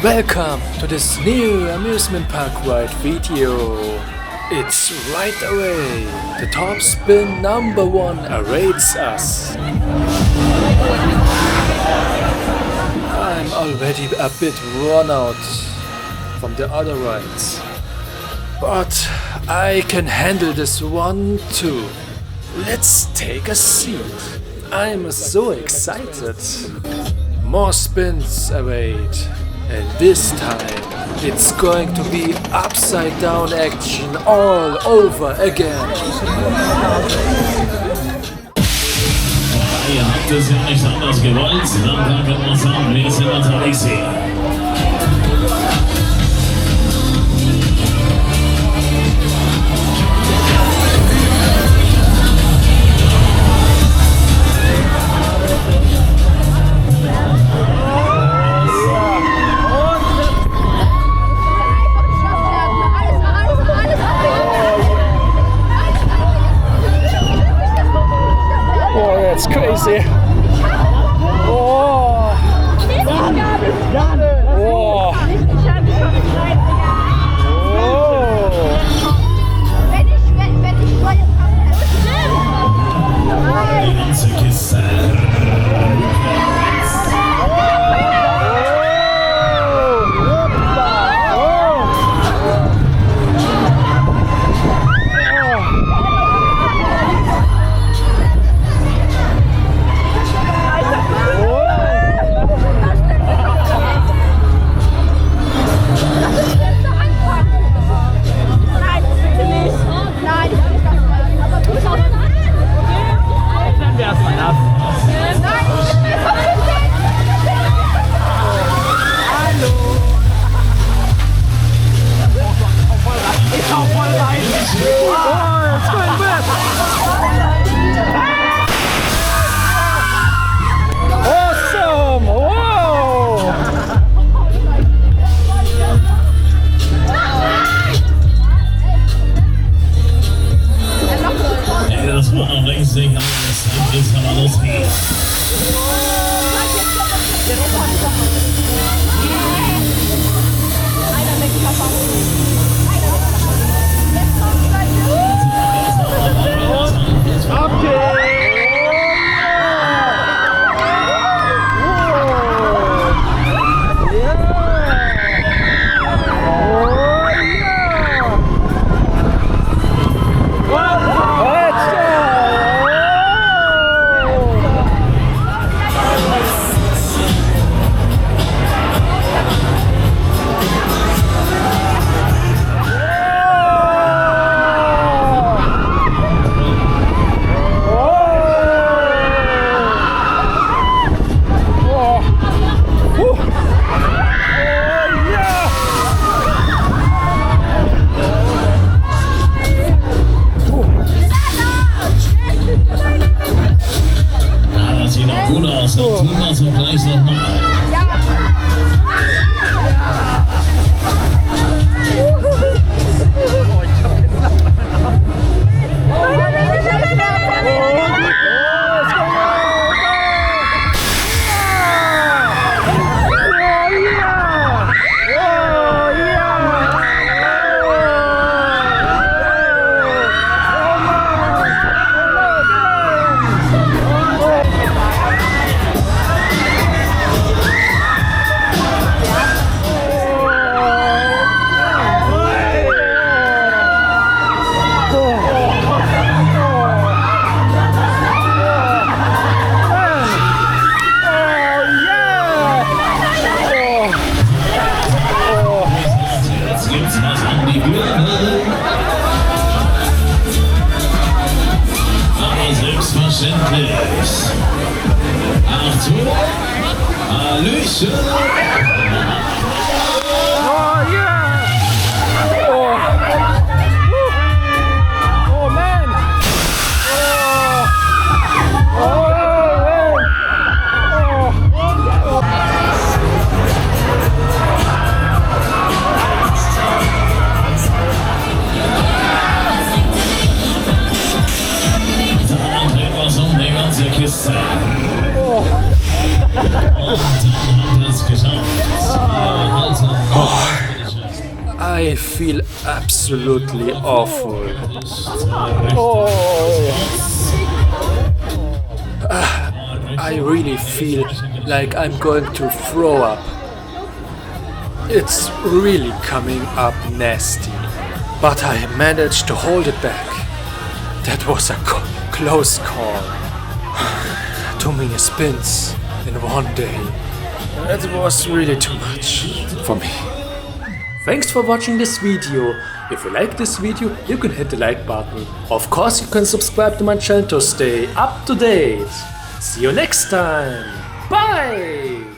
Welcome to this new amusement park ride video. It's right away. The top spin number 1 awaits us. I'm already a bit run out from the other rides, but I can handle this one too. Let's take a seat. I'm so excited. More spins await, and this time it's going to be upside down action all over again. Ihr habt es ja nicht anders gewollt, dann können wir sagen, wir sind unterwegs hier. It's crazy. Oh. Oh. Die ganze Kiste. Das war noch längst nicht alles. Jetzt kann man losgehen. So, tun wir so gleich nochmal. Selbstverständlich. Achtung, Hallöchen. Oh yeah! Oh, oh man! Oh, oh man! Oh. Da dreht was um die ganze Kiste. Oh. Und dann hat es geschafft. I feel absolutely awful. I really feel like I'm going to throw up. It's really coming up nasty, but I managed to hold it back. That was a close call. Too many spins in one day. That was really too much for me. Thanks for watching this video. If you like this video, you can hit the like button. Of course, you can subscribe to my channel to stay up to date. See you next time. Bye!